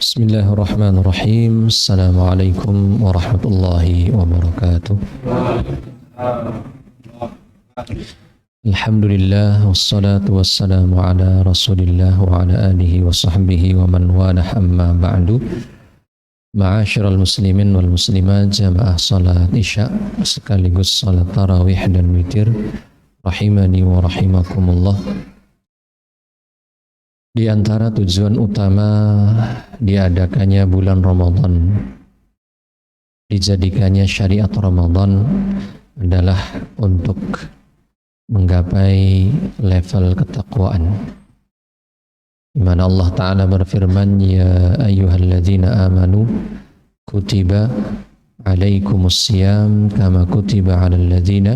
Bismillahirrahmanirrahim. Assalamualaikum warahmatullahi wabarakatuh. Alhamdulillah wassalatu wassalamu ala Rasulillah wa ala alihi wa sahbihi wa man walah, amma ba'du. Ma'asyiral muslimin wal muslimat, jamaah salat Isya sekaligus salat tarawih dan witir rahimani wa rahimakumullah. Di antara tujuan utama diadakannya bulan Ramadan, dijadikannya syariat Ramadan adalah untuk menggapai level ketakwaan. Di mana Allah Ta'ala berfirman, ya ayyuhalladzina amanu kutiba alaikumusiyam kama kutiba alal ladzina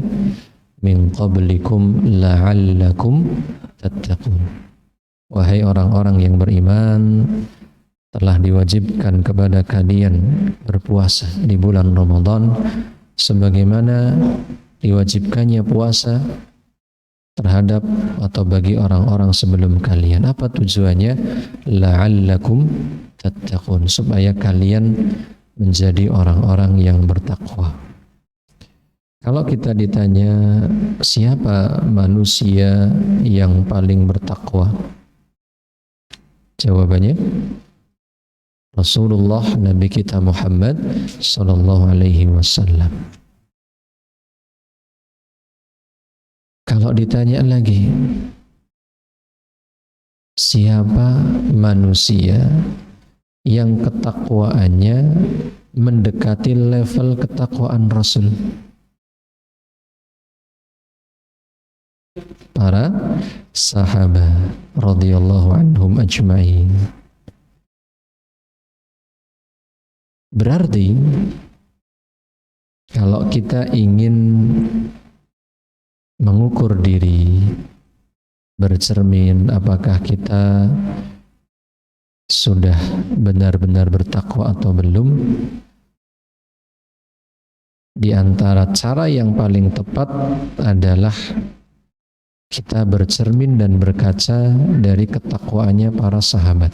min qablikum la'allakum tattaqun. Wahai orang-orang yang beriman, telah diwajibkan kepada kalian berpuasa di bulan Ramadan sebagaimana diwajibkannya puasa terhadap atau bagi orang-orang sebelum kalian. Apa tujuannya? La'allakum tattaqun, supaya kalian menjadi orang-orang yang bertakwa. Kalau kita ditanya siapa manusia yang paling bertakwa, jawabannya Rasulullah, Nabi kita Muhammad sallallahu alaihi wasallam. Kalau ditanya lagi, siapa manusia yang ketakwaannya mendekati level ketakwaan Rasul? Para sahabat radhiyallahu anhum ajma'in. Berarti kalau kita ingin mengukur diri, bercermin apakah kita sudah benar-benar bertakwa atau belum, di antara cara yang paling tepat adalah kita bercermin dan berkaca dari ketakwaannya para sahabat.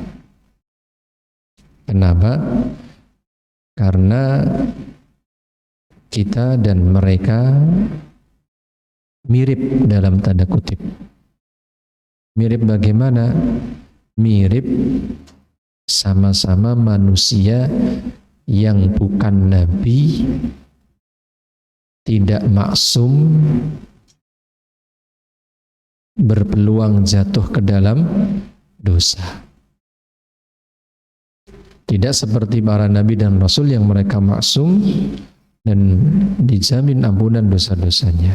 Kenapa? Karena kita dan mereka mirip dalam tanda kutip. Mirip bagaimana? Mirip sama-sama manusia yang bukan nabi, tidak maksum, berpeluang jatuh ke dalam dosa. Tidak seperti para nabi dan rasul yang mereka maksum dan dijamin ampunan dosa-dosanya.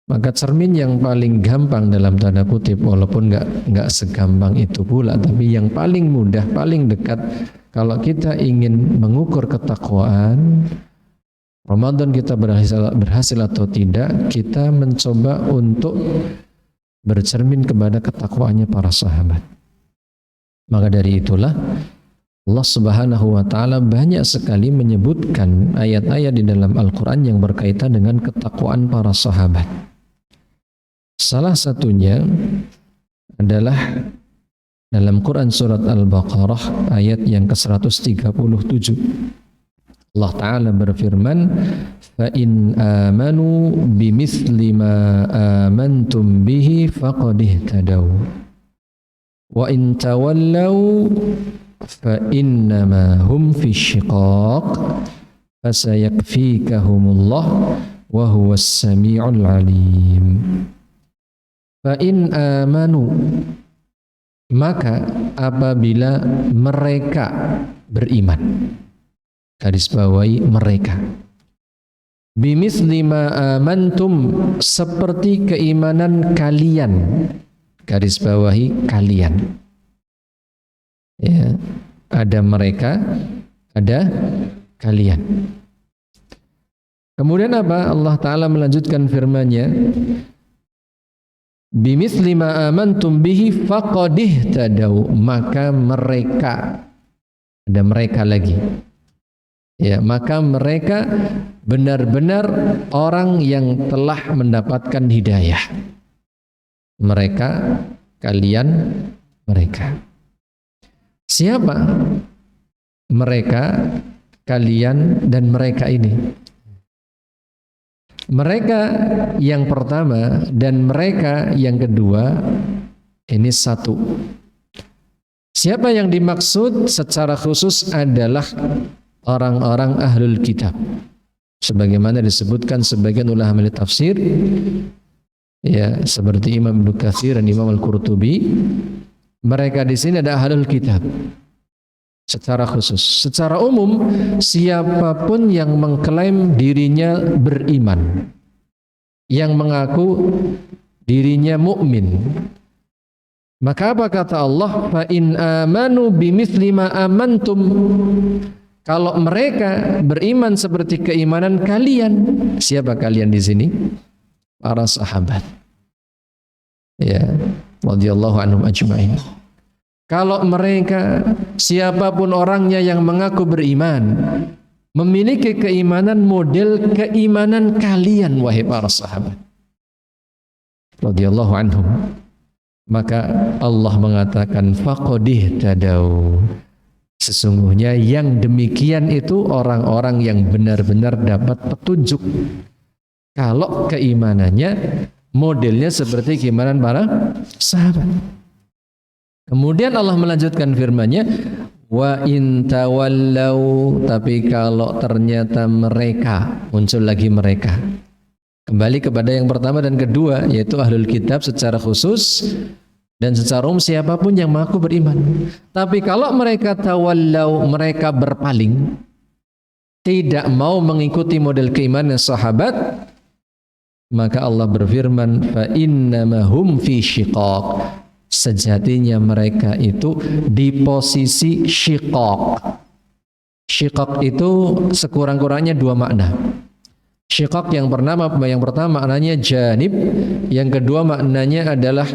Maka cermin yang paling gampang dalam tanda kutip, walaupun nggak segampang itu pula, tapi yang paling mudah, paling dekat, kalau kita ingin mengukur ketakwaan Ramadan kita berhasil atau tidak, kita mencoba untuk bercermin kepada ketakwaannya para sahabat. Maka dari itulah Allah Subhanahu wa Ta'ala banyak sekali menyebutkan ayat-ayat di dalam Al-Quran yang berkaitan dengan ketakwaan para sahabat. Salah satunya adalah dalam Quran surat Al-Baqarah ayat yang ke-137. Allah Ta'ala berfirman, فَإِنْ آمَنُوا بِمِثْلِ مَا آمَنْتُمْ بِهِ فَقَدِ اهْتَدَوْا وَإِنْ تَوَلَّوْا فَإِنَّمَا هُمْ فِي الشِّقَاقِ فَسَيَكْفِيكَهُمُ اللَّهُ وَهُوَ السَّمِيعُ الْعَلِيمُ. فَإِنْ آمَنُوا, maka apabila mereka beriman, garis bawahi mereka, bimisli ma amantum, seperti keimanan kalian, garis bawahi kalian. Ya, ada mereka, ada kalian. Kemudian apa? Allah Ta'ala melanjutkan firman-Nya, bimisli ma amantum bihi faqadih tadau, maka mereka, ada mereka lagi. Ya, maka mereka benar-benar orang yang telah mendapatkan hidayah. Mereka, kalian, mereka. Siapa mereka, kalian, dan mereka ini? Mereka yang pertama dan mereka yang kedua ini satu. Siapa yang dimaksud secara khusus adalah orang-orang ahlul kitab. Sebagaimana disebutkan sebagian ulama tafsir, ya, seperti Imam Ibnu Katsir dan Imam Al-Qurtubi, mereka di sini ada ahlul kitab. Secara khusus, secara umum siapapun yang mengklaim dirinya beriman, yang mengaku dirinya mukmin, maka apa kata Allah? Fa in amanu bimithli ma amantum. Kalau mereka beriman seperti keimanan kalian, siapa kalian di sini? Para sahabat. Ya, radhiyallahu anhum ajma'in. Kalau mereka, siapapun orangnya yang mengaku beriman, memiliki keimanan model keimanan kalian, wahai para sahabat, radhiyallahu anhum, maka Allah mengatakan faqadih tadau. Sesungguhnya yang demikian itu orang-orang yang benar-benar dapat petunjuk. Kalau keimanannya modelnya seperti keimanan para sahabat. Kemudian Allah melanjutkan firman-Nya, wa in tawallau, tapi kalau ternyata mereka, muncul lagi mereka. Kembali kepada yang pertama dan kedua, yaitu ahlul kitab secara khusus dan secara umum siapapun yang mengaku beriman. Tapi kalau mereka tawallau, mereka berpaling, tidak mau mengikuti model keimanan sahabat, maka Allah berfirman, fa innamahum fi syiqaq. Sejatinya mereka itu di posisi syiqaq. Syiqaq itu sekurang-kurangnya dua makna. Syiqaq yang pertama maknanya janib, yang kedua maknanya adalah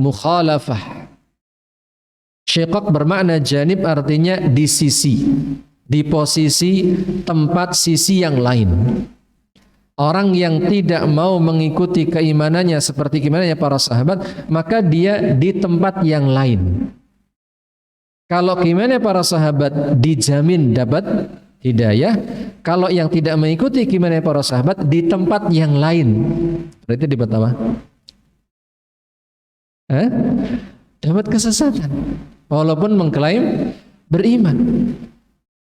mukhalafah. Syiqaq bermakna janib, artinya di sisi, di posisi tempat sisi yang lain. Orang yang tidak mau mengikuti keimanannya seperti keimanannya para sahabat, maka dia di tempat yang lain. Kalau keimanannya para sahabat dijamin dapat hidayah, kalau yang tidak mengikuti keimanannya para sahabat di tempat yang lain, berarti dapat apa? Dapat kesesatan, walaupun mengklaim beriman.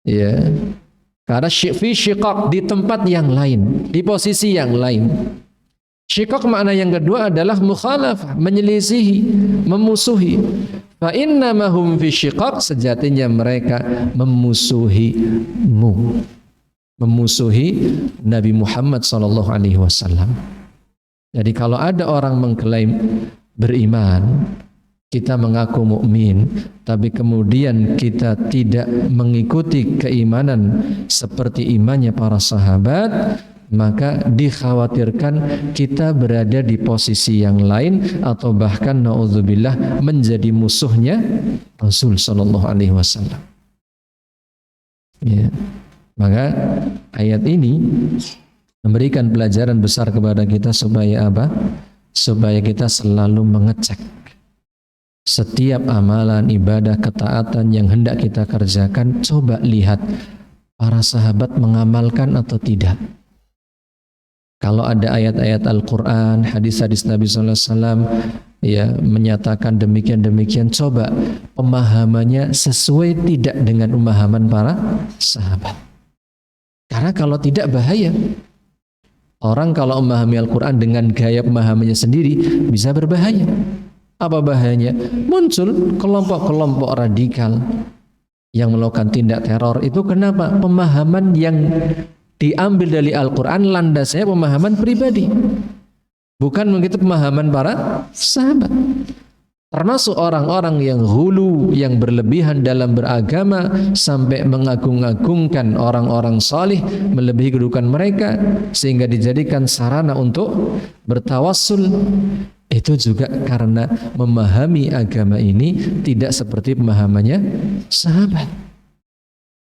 Ya. Karena fi syiqaq, di tempat yang lain, di posisi yang lain. Syiqaq makna yang kedua adalah mukhalafah, menyelisihi, memusuhi. Fa innamahum fi syiqaq, sejatinya mereka memusuhimu, memusuhi Nabi Muhammad SAW. Jadi kalau ada orang mengklaim beriman, kita mengaku mukmin, tapi kemudian kita tidak mengikuti keimanan seperti imannya para sahabat, maka dikhawatirkan kita berada di posisi yang lain atau bahkan naudzubillah menjadi musuhnya Rasul sallallahu alaihi wasallam. Ya. Maka ayat ini memberikan pelajaran besar kepada kita supaya apa? Supaya kita selalu mengecek setiap amalan, ibadah, ketaatan yang hendak kita kerjakan, coba lihat para sahabat mengamalkan atau tidak. Kalau ada ayat-ayat Al-Quran, hadis-hadis Nabi SAW ya, menyatakan demikian-demikian, coba pemahamannya sesuai tidak dengan pemahaman para sahabat. Karena kalau tidak bahaya. Orang kalau memahami Al-Quran dengan gaya pemahamannya sendiri bisa berbahaya. Apa bahayanya? Muncul kelompok-kelompok radikal yang melakukan tindak teror. Itu kenapa? Pemahaman yang diambil dari Al-Quran landasnya pemahaman pribadi, bukan begitu pemahaman para sahabat. Termasuk orang-orang yang hulu, yang berlebihan dalam beragama sampai mengagung-agungkan orang-orang salih, melebihi kedudukan mereka sehingga dijadikan sarana untuk bertawassul. Itu juga karena memahami agama ini tidak seperti pemahamannya sahabat.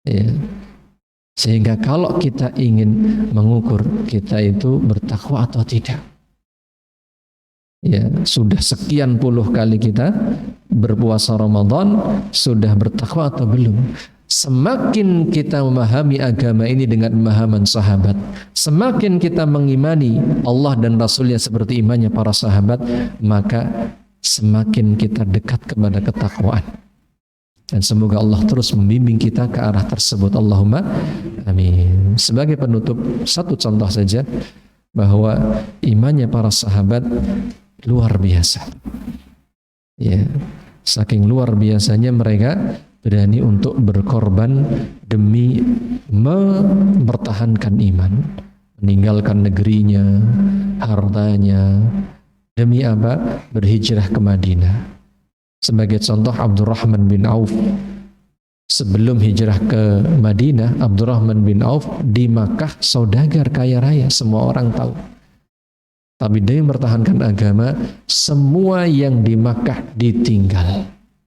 Ya. Sehingga kalau kita ingin mengukur kita itu bertakwa atau tidak, ya sudah sekian puluh kali kita berpuasa Ramadan, sudah bertakwa atau belum. Semakin kita memahami agama ini dengan pemahaman sahabat, semakin kita mengimani Allah dan Rasulnya seperti imannya para sahabat, maka semakin kita dekat kepada ketakwaan. Dan semoga Allah terus membimbing kita ke arah tersebut. Allahumma amin. Sebagai penutup, satu contoh saja bahwa imannya para sahabat luar biasa. Ya, saking luar biasanya mereka berani untuk berkorban demi mempertahankan iman, meninggalkan negerinya, hartanya, demi apa? Berhijrah ke Madinah. Sebagai contoh, Abdurrahman bin Auf sebelum hijrah ke Madinah, Abdurrahman bin Auf di Makkah saudagar kaya raya, semua orang tahu. Tapi dia mempertahankan agama, semua yang di Makkah ditinggal.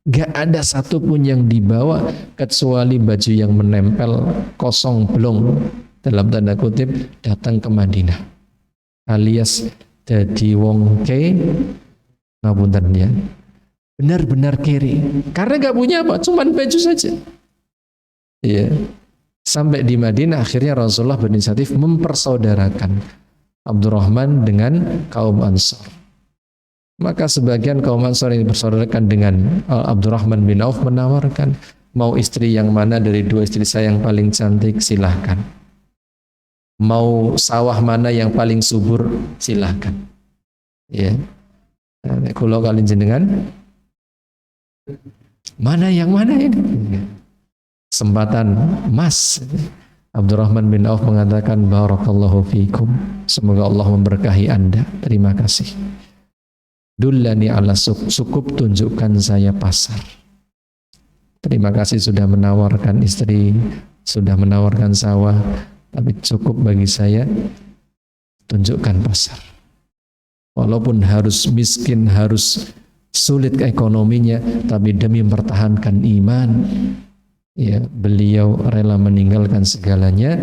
Gak ada satupun yang dibawa kecuali baju yang menempel kosong belum, dalam tanda kutip, datang ke Madinah. Alias dadi wong ke ngapunten ya. Benar-benar kere. Karena gak punya apa, cuman baju saja. Iya. Sampai di Madinah akhirnya Rasulullah berinisiatif mempersaudarakan Abdurrahman dengan kaum Ansar. Maka sebagian kaum Ansar yang dipersaudarakan dengan Abdurrahman bin Auf menawarkan, mau istri yang mana dari dua istri saya yang paling cantik, silahkan. Mau sawah mana yang paling subur, silahkan. Ya. Nah, kalau kalian jenengan, mana yang mana ini? Kesempatan emas. Abdurrahman bin Auf mengatakan, barakallahu fiikum, semoga Allah memberkahi Anda. Terima kasih. Dullani ala cukup tunjukkan saya pasar. Terima kasih sudah menawarkan istri, sudah menawarkan sawah, tapi cukup bagi saya tunjukkan pasar. Walaupun harus miskin, harus sulit ekonominya, tapi demi mempertahankan iman, ya, beliau rela meninggalkan segalanya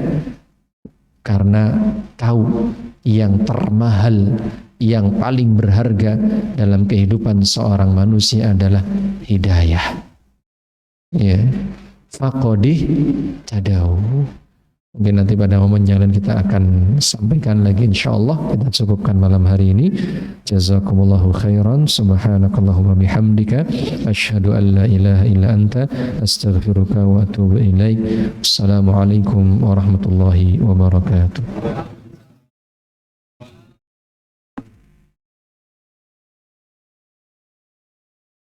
karena tahu yang termahal, yang paling berharga dalam kehidupan seorang manusia adalah hidayah. Ya, faqadih tadau. Mungkin nanti pada momen yang lain kita akan sampaikan lagi, insyaallah. Kita cukupkan malam hari ini. Jazakumullahu khairan. Subhanakallahumma bihamdika asyhadu an la ilaha illa anta astaghfiruka wa atubu ilaik. Assalamualaikum warahmatullahi wabarakatuh.